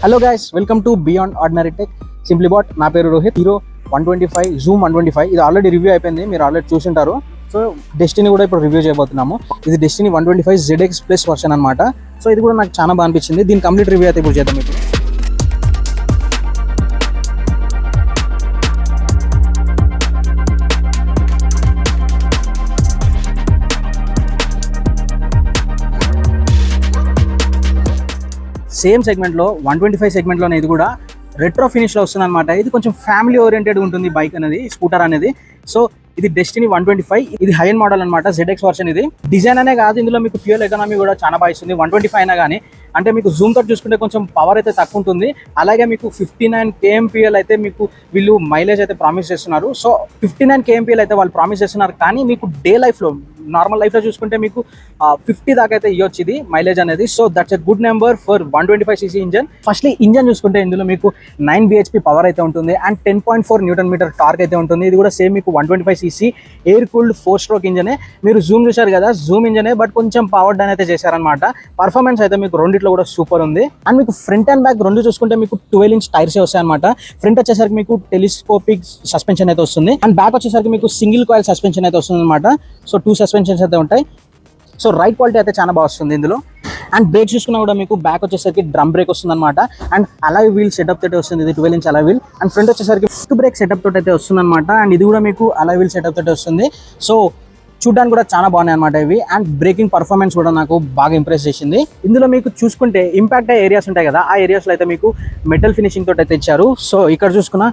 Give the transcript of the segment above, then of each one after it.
Hello guys, welcome to beyond ordinary tech simply bot. నా పేరు Rohit. Hero 125 Zoom 125 ఇది already review అయిపోయింది, మీరు ఆల్రెడీ చూసింటారు. సో డెస్టినీ కూడా ఇప్పుడు రివ్యూ చేయబోతున్నాము. ఇది డెస్టినీ 125 ZX ప్లస్ వర్షన్ అనమాట. సో ఇది కూడా నాకు చాలా బాగా అనిపించింది. దీని కంప్లీట్ రివ్యూ అయితే ఇప్పుడు చేద్దాం. ఇప్పుడు సేమ్ సెగ్మెంట్లో 125 సెగ్మెంట్లోనే ఇది కూడా రెట్రో ఫినిష్లో వస్తుంది అనమాట. ఇది కొంచెం ఫ్యామిలీ ఓరియంటెడ్ ఉంటుంది బైక్ అనేది, స్కూటర్ అనేది. సో ఇది డెస్టినీ 125, ఇది హై ఎండ్ మోడల్ అనమాట, ZX వర్షన్. ఇది డిజైన్ అనే కాదు, ఇందులో మీకు ఫ్యూయల్ ఎకానమీ కూడా చాలా బాగా ఇస్తుంది. 125 అయినా కానీ అంటే మీకు జూమ్ తోటి చూసుకుంటే కొంచెం పవర్ అయితే తక్కువ ఉంటుంది. అలాగే మీకు 59 kmpl అయితే మీకు వీళ్ళు మైలేజ్ అయితే ప్రామిస్ చేస్తున్నారు. సో 59 kmpl అయితే వాళ్ళు ప్రామిస్ చేస్తున్నారు, కానీ మీకు డే లైఫ్లో నార్మల్ లైఫ్లో చూసుకుంటే మీకు 50 దాకా అయితే ఇవ్వచ్చు ఇది మైలేజ్ అనేది. So that's a good number for 125cc engine. Firstly engine చూసుకుంటే ఇందులో మీకు 9 bhp పవర్ అయితే ఉంటుంది అండ్ 10.4 Nm టార్క్ అయితే ఉంటుంది. ఇది కూడా సేమ్ మీకు 125cc ఎయిర్ కూల్డ్ 4-stroke ఇంజనే. మీరు జూమ్ చూశారు కదా, జూమ్ ఇంజనే, బట్ కొంచెం పవర్ డౌన్ అయితే చేశారనమాట. పర్ఫార్మెన్స్ అయితే మీకు రెండిట్లో కూడా సూపర్ ఉంది. అండ్ మీకు ఫ్రంట్ అండ్ బ్యాక్ రెండు చూసుకుంటే మీకు 12-inch టైర్స్ వస్తాయి అనమాట. ఫ్రంట్ వచ్చేసరికి మీకు టెలిస్కోపిక్ సస్పెన్షన్ అయితే వస్తుంది అండ్ బ్యాక్ వచ్చేసరికి మీకు సింగిల్ కాయిల్ సస్పెన్షన్ అయితే వస్తుంది అనమాట. సో 2 సస్పెన్షన్స్ అయితే ఉంటాయి. సో రైడ్ క్వాలిటీ అయితే చాలా బాగా వస్తుంది ఇందులో. అండ్ బ్రేక్ చూసుకున్నా కూడా మీకు బ్యాక్ వచ్చేసరికి డ్రమ్ బ్రేక్ వస్తుంది అనమాట. అండ్ అలాయ్ వీల్ సెటప్ తోటి వస్తుంది, ఇది 12-inch alloy wheel. And front వచ్చేసరికి ఫుట్ బ్రేక్ సెటప్ తోటి అయితే వస్తుంది అనమాట. అండ్ ఇది కూడా మీకు అలాయ్ వీల్ సెటప్ తోటి వస్తుంది. సో చూడడానికి కూడా చాలా బాగున్నాయి అనమాట ఇవి. అండ్ బ్రేకింగ్ పర్ఫార్మెన్స్ కూడా నాకు బాగా ఇంప్రెస్ చేసింది. ఇందులో మీకు చూసుకుంటే ఇంపాక్ట్ అయ్యే ఏరియాస్ ఉంటాయి కదా, ఆ ఏరియాస్లో అయితే మీకు మెటల్ ఫినిషింగ్ తోటి అయితే ఇచ్చారు. సో ఇక్కడ చూసుకున్నా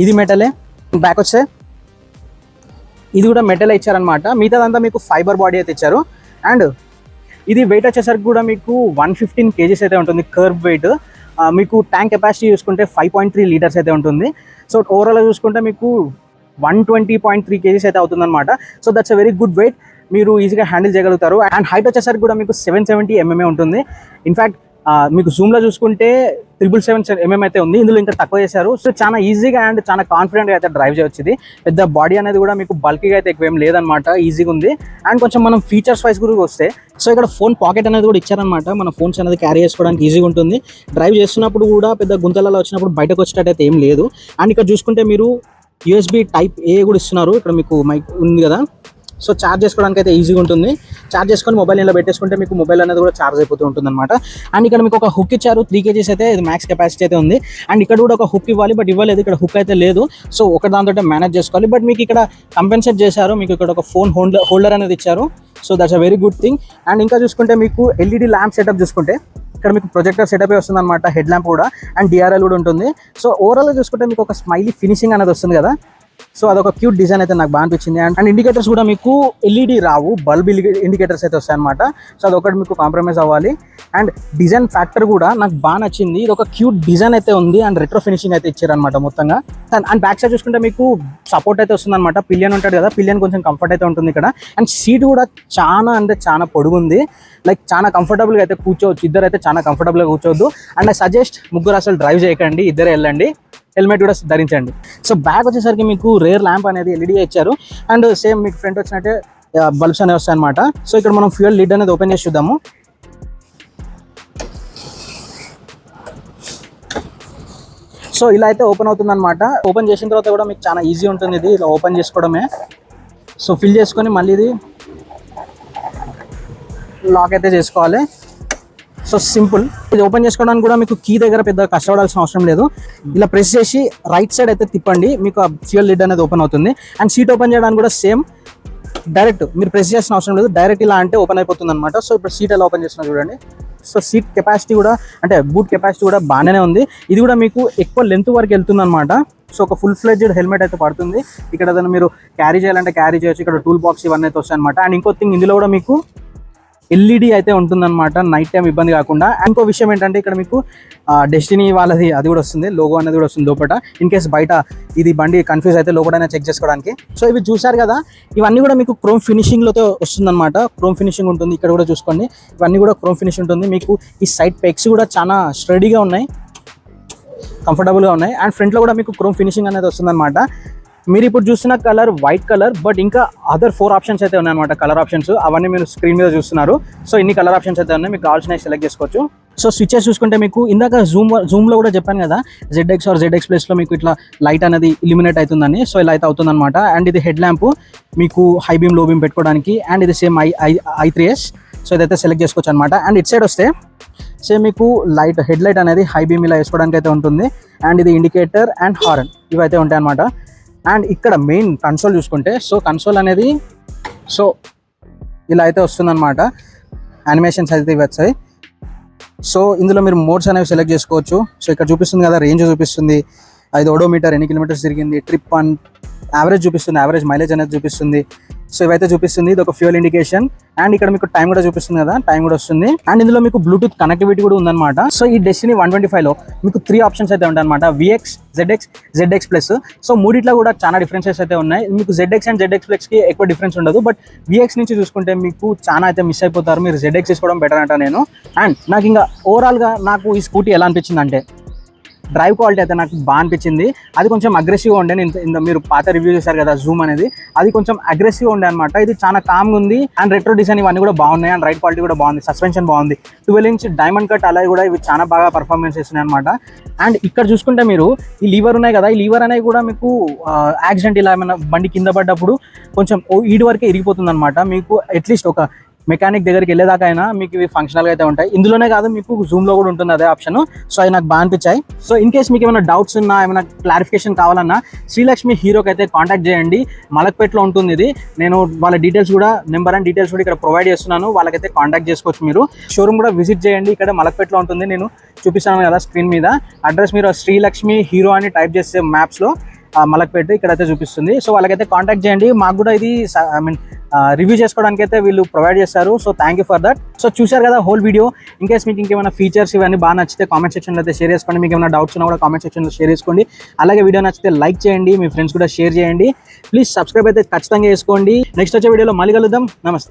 ఇది మెటలే. బ్యాక్ వచ్చే ఇది కూడా మెటల్ ఇచ్చారనమాట. మిగతాదంతా మీకు ఫైబర్ బాడీ అయితే ఇచ్చారు. అండ్ ఇది వెయిట్ వచ్చేసరికి కూడా మీకు 115 kgs అయితే ఉంటుంది కర్వ్ వెయిట్. మీకు ట్యాంక్ కెపాసిటీ చూసుకుంటే 5.3 లీటర్స్ అయితే ఉంటుంది. సో ఓవరాల్గా చూసుకుంటే మీకు 120.3 kgs అయితే అవుతుంది అనమాట. So that's a very good weight, మీరు ఈజీగా హ్యాండిల్ చేయగలుగుతారు. అండ్ హైట్ వచ్చేసరికి కూడా మీకు 770 mm ఉంటుంది. ఇన్ఫ్యాక్ట్ మీకు జూమ్లో చూసుకుంటే 777 mm అయితే ఉంది, ఇందులో ఇంకా తక్కువ చేశారు. సో చాలా ఈజీగా అండ్ చాలా కాన్ఫిడెంట్గా అయితే డ్రైవ్ చేయవచ్చు. ఇది పెద్ద బాడీ అనేది కూడా మీకు బల్కీగా అయితే ఎక్కువ ఏం లేదనమాట, ఈజీగా ఉంది. అండ్ కొంచెం మనం ఫీచర్స్ వైజ్ కూడా వస్తే, సో ఇక్కడ ఫోన్ పాకెట్ అనేది కూడా ఇచ్చారనమాట. మన ఫోన్స్ అనేది క్యారీ చేసుకోవడానికి ఈజీగా ఉంటుంది. డ్రైవ్ చేస్తున్నప్పుడు కూడా పెద్ద గుంతలలో వచ్చినప్పుడు బయటకు వచ్చేటట్టు అయితే ఏం లేదు. అండ్ ఇక్కడ చూసుకుంటే మీరు USB Type A కూడా ఇస్తున్నారు. ఇక్కడ మీకు మైక్ ఉంది కదా, సో ఛార్జ్ చేసుకోవడానికి అయితే ఈజీగా ఉంటుంది. ఛార్జ్ చేసుకొని మొబైల్ ఇలా పెట్టేసుకుంటే మీకు మొబైల్ అనేది కూడా ఛార్జ్ అయిపోతూ ఉంటుంది అనమాట. అండ్ ఇక్కడ మీకు ఒక హుక్ ఇచ్చారు, 3 kgs అయితే ఇది మ్యాక్స్ కెపాసిటీ అయితే ఉంది. అండ్ ఇక్కడ కూడా ఒక హుక్ ఇవ్వాలి, బట్ ఇవ్వలేదు, ఇక్కడ హుక్ అయితే లేదు. సో ఒక దాంతో మేనేజ్ చేసుకోవాలి. బట్ మీకు ఇక్కడ కంపెన్సేట్ చేశారు, మీకు ఇక్కడ ఒక ఫోన్ హోల్డర్ అనేది ఇచ్చారు. So that's a very good thing. And ఇంకా చూసుకుంటే మీకు LED ల్యాంప్ సెటప్ చూసుకుంటే ఇక్కడ మీకు ప్రొజెక్టర్ సెటప్ వస్తుంది అనమాట, హెడ్ ల్యాంప్ కూడా అండ్ DRL కూడా ఉంటుంది. సో ఓవరాల్గా చూసుకుంటే మీకు ఒక స్మైలీ ఫినిషింగ్ అనేది వస్తుంది కదా. సో అదొక క్యూట్ డిజైన్ అయితే నాకు బాగా అనిపించింది. అండ్ ఇండికేటర్స్ కూడా మీకు LED రావు, బల్బ్ ఇండికేటర్స్ అయితే వస్తాయి అనమాట. సో అదొకటి మీకు కాంప్రమైజ్ అవ్వాలి. అండ్ డిజైన్ ఫ్యాక్టర్ కూడా నాకు బాగా నచ్చింది. ఇది ఒక క్యూట్ డిజైన్ అయితే ఉంది అండ్ రెట్రో ఫినిషింగ్ అయితే ఇచ్చారనమాట మొత్తంగా. అండ్ బ్యాక్ సైడ్ చూసుకుంటే మీకు సపోర్ట్ అయితే వస్తుంది అనమాట. పిలియన్ ఉంటుంది కదా, పిలియన్ కొంచెం కంఫర్ట్ అయితే ఉంటుంది ఇక్కడ. అండ్ సీట్ కూడా చాలా అంటే చాలా పొడుగుంది, లైక్ చాలా కంఫర్టబుల్గా అయితే కూర్చోవచ్చు. ఇద్దరు అయితే చాలా కంఫర్టబుల్గా కూర్చోవద్దు. అండ్ ఐ సజెస్ట్ ముగ్గురు అసలు డ్రైవ్ చేయకండి, ఇద్దరే వెళ్ళండి, హెల్మెట్ కూడా ధరించండి. సో బ్యాక్ వచ్చేసరికి మీకు రేర్ ల్యాంప్ అనేది LED ఇచ్చారు. అండ్ సేమ్ మీకు ఫ్రంట్ వచ్చినట్టే బల్బ్స్ అనేవి వస్తాయి అనమాట. సో ఇక్కడ మనం ఫ్యూయల్ లిడ్ అనేది ఓపెన్ చేసి చూద్దాము. సో ఇలా అయితే ఓపెన్ అవుతుంది అనమాట. ఓపెన్ చేసిన తర్వాత కూడా మీకు చాలా ఈజీ ఉంటుంది ఇది, ఇలా ఓపెన్ చేసుకోవడమే. సో ఫిల్ చేసుకొని మళ్ళీ ఇది లాక్ అయితే చేసుకోవాలి. So simple. ఇది ఓపెన్ చేసుకోవడానికి కూడా మీకు కీ దగ్గర పెద్ద కష్టపడాల్సిన అవసరం లేదు. ఇలా ప్రెస్ చేసి రైట్ సైడ్ అయితే తిప్పండి, మీకు ఆ ఫ్యూయల్ లిడ్ అనేది ఓపెన్ అవుతుంది. అండ్ సీట్ ఓపెన్ చేయడానికి కూడా సేమ్, డైరెక్ట్ మీరు ప్రెస్ చేసిన అవసరం లేదు, డైరెక్ట్ ఇలా అంటే ఓపెన్ అయిపోతుంది అనమాట. సో ఇప్పుడు సీట్ ఎలా ఓపెన్ చేస్తున్నా చూడండి. సో సీట్ కెపాసిటీ కూడా అంటే బూట్ కెపాసిటీ కూడా బాగానే ఉంది. ఇది కూడా మీకు ఎక్కువ లెంత్ వరకు వెళ్తుంది అనమాట. సో ఒక ఫుల్ ఫ్లెడ్జ్డ్ హెల్మెట్ అయితే పడుతుంది. ఇక్కడ ఏదైనా మీరు క్యారీ చేయాలంటే క్యారీ చేయొచ్చు. ఇక్కడ టూల్ బాక్స్ ఇవన్నీ అయితే వస్తాయి అనమాట. అండ్ ఇంకో థింగ్, ఇందులో కూడా మీకు LED అయితే ఉంటుందన్నమాట, నైట్ టైం ఇబ్బంది కాకుండా. ఇంకో విషయం ఏంటంటే ఇక్కడ మీకు డెస్టినీ వాళ్ళది అది కూడా వస్తుంది, లోగో అనేది కూడా వస్తుంది లోపల. ఇన్ కేస్ బయట ఇది బండి కన్ఫ్యూజ్ అయితే లోగో అయినా చెక్ చేసుకోవడానికి. సో ఇవి చూసారు కదా, ఇవన్నీ కూడా మీకు క్రోమ్ ఫినిషింగ్లతో వస్తుందన్నమాట. క్రోమ్ ఫినిషింగ్ ఉంటుంది, ఇక్కడ కూడా చూసుకోండి, ఇవన్నీ కూడా క్రోమ్ ఫినిషింగ్ ఉంటుంది. మీకు ఈ సైడ్ పెక్స్ కూడా చాలా స్టడీగా ఉన్నాయి, కంఫర్టబుల్గా ఉన్నాయి. అండ్ ఫ్రంట్లో కూడా మీకు క్రోమ్ ఫినిషింగ్ అనేది వస్తుందన్నమాట. మీరు ఇప్పుడు చూస్తున్న కలర్ వైట్ కలర్, బట్ ఇంకా అదర్ 4 ఆప్షన్స్ అయితే ఉన్నాయన్నమాట, కలర్ ఆప్షన్స్. అవన్నీ మీరు స్క్రీన్ మీద చూస్తున్నారు. సో ఇన్ని కలర్ ఆప్షన్స్ అయితే ఉన్నాయి, మీకు కావాల్సినవి సెలెక్ట్ చేసుకోవచ్చు. సో స్విచెస్ చూసుకుంటే మీకు ఇందాక జూమ్లో కూడా చెప్పాను కదా, ZX ఆర్ ZX ప్లస్లో మీకు ఇట్లా లైట్ అనేది ఇల్యూమినేట్ అవుతుందని. సో ఇలా అయితే అవుతుంది అనమాట. అండ్ ఇది హెడ్ ల్యాంప్ మీకు హై బీమ్ లో బీమ్ పెట్టుకోవడానికి. అండ్ ఇది సేమ్ i3s. సో ఇదైతే సెలెక్ట్ చేసుకోవచ్చు అనమాట. అండ్ ఇట్ సైడ్ వస్తే సేమ్ మీకు లైట్ హెడ్ లైట్ అనేది హై బీమ్ ఇలా వేసుకోవడానికి అయితే ఉంటుంది. అండ్ ఇది ఇండికేటర్ అండ్ హార్న్ ఇవైతే ఉంటాయి అనమాట. అండ్ ఇక్కడ మెయిన్ కన్సోల్ చూసుకుంటే, సో కన్సోల్ అనేది సో ఇలా అయితే వస్తుందన్నమాట. యానిమేషన్స్ అయితే ఇవి వచ్చాయి. సో ఇందులో మీరు మోడ్స్ అనేవి సెలెక్ట్ చేసుకోవచ్చు. సో ఇక్కడ చూపిస్తుంది కదా, రేంజ్ చూపిస్తుంది, ఇది ఓడోమీటర్ ఎన్ని కిలోమీటర్స్ తిరిగింది, ట్రిప్ అండ్ యావరేజ్ చూపిస్తుంది, యావరేజ్ మైలేజ్ అనేది చూపిస్తుంది. సో ఇవైతే చూపిస్తుంది. ఇది ఒక ఫ్యూయల్ ఇండికేషన్. అండ్ ఇక్కడ మీకు టైం కూడా చూపిస్తుంది కదా, టైం కూడా వస్తుంది. అండ్ ఇందులో మీకు బ్లూటూత్ కనెక్టివిటీ కూడా ఉందన్నమాట. సో ఈ డెస్టినీ 125లో మీకు 3 ఆప్షన్స్ అయితే ఉంటాయి అనమాట, VX, ZX, ZX plus. So మూడిట్లో కూడా చాలా డిఫరెన్సెస్ అయితే ఉన్నాయి. మీకు ZX అండ్ ZX ప్లస్కి ఎక్కువ డిఫరెన్స్ ఉండదు. బట్ VX నుంచి చూసుకుంటే మీకు చాలా అయితే మిస్ అయిపోతారు. మీరు ZX తీసుకోవడం బెటర్ అంట నేను. అండ్ నాకు ఇంకా ఓవరాల్గా నాకు ఈ స్కూటీ ఎలా అనిపించింది అంటే, డ్రైవ్ క్వాలిటీ అయితే నాకు బాగా అనిపించింది. అది కొంచెం అగ్రెసివ్గా ఉండే. నేను మీరు పాత రివ్యూ చేశారు కదా జూమ్ అనేది, అది కొంచెం అగ్రెసివ్గా ఉండే అనమాట. ఇది చాలా కామ్గా ఉంది. అండ్ రెట్రో డిజైన్ ఇవన్నీ కూడా బాగున్నాయి. అండ్ రైడ్ క్వాలిటీ కూడా బాగుంది, సస్పెన్షన్ బాగుంది. 12 ఇంచ్ డైమండ్ కట్ అలాగే కూడా ఇవి చాలా బాగా పర్ఫార్మెన్స్ చేస్తున్నాయి అనమాట. అండ్ ఇక్కడ చూసుకుంటే మీరు ఈ లీవర్ ఉన్నాయి కదా, ఈ లీవర్ అనేవి కూడా మీకు యాక్సిడెంట్ ఇలా ఏమైనా బండి కింద పడ్డప్పుడు కొంచెం ఈడు వరకే ఇరిగిపోతుంది అనమాట. మీకు అట్లీస్ట్ ఒక మెకానిక్ దగ్గరికి వెళ్ళేదాకా అయినా మీకు ఇవి ఫంక్షనల్గా అయితే ఉంటాయి. ఇందులోనే కాదు, మీకు జూమ్లో కూడా ఉంటుంది అదే ఆప్షన్. సో అవి నాకు బాగా అనిపించాయి. సో ఇన్ కేస్ మీకు ఏమైనా డౌట్స్ ఉన్నా, ఏమైనా క్లారిఫికేషన్ కావాలన్నా శ్రీలక్ష్మి హీరోకి అయితే కాంటాక్ట్ చేయండి. మలక్పేట్లో ఉంటుంది ఇది. నేను వాళ్ళ డీటెయిల్స్ కూడా, నెంబర్ అండ్ డీటెయిల్స్ కూడా ఇక్కడ ప్రొవైడ్ చేస్తున్నాను. వాళ్ళకైతే కాంటాక్ట్ చేసుకోవచ్చు. మీరు షోరూమ్ కూడా విజిట్ చేయండి. ఇక్కడ మలక్పేట్లో ఉంటుంది. నేను చూపిస్తాను కదా స్క్రీన్ మీద అడ్రస్. మీరు శ్రీలక్ష్మి హీరో అని టైప్ చేస్తే మ్యాప్స్లో మలక్పేట ఇక్కడైతే చూపిస్తుంది. సో వాళ్ళకైతే కాంటాక్ట్ చేయండి. మాకు కూడా ఇది రివ్యూ చేసుకోవడానికి అయితే వీళ్ళు ప్రొవైడ్ చేస్తారు. So thank you for that. So చూశారు కదా హోల్ వీడియో. ఇన్కేస్ మీకు ఇంకేమైనా ఫీచర్స్ ఇవన్నీ బాగా నచ్చితే కామెంట్ సెక్షన్లో అయితే షేర్ చేసుకోండి. మీకు ఏమైనా డౌట్స్ ఉన్నా కూడా కామెంట్ సెక్షన్లో షేర్ చేసుకోండి. అలాగే వీడియో నచ్చితే లైక్ చేయండి, మీ ఫ్రెండ్స్ కూడా షేర్ చేయండి. ప్లీజ్ సబ్స్క్రైబ్ అయితే ఖచ్చితంగా చేసుకోండి. నెక్స్ట్ వచ్చే వీడియోలో మళ్ళీ కలుద్దాం. నమస్తే.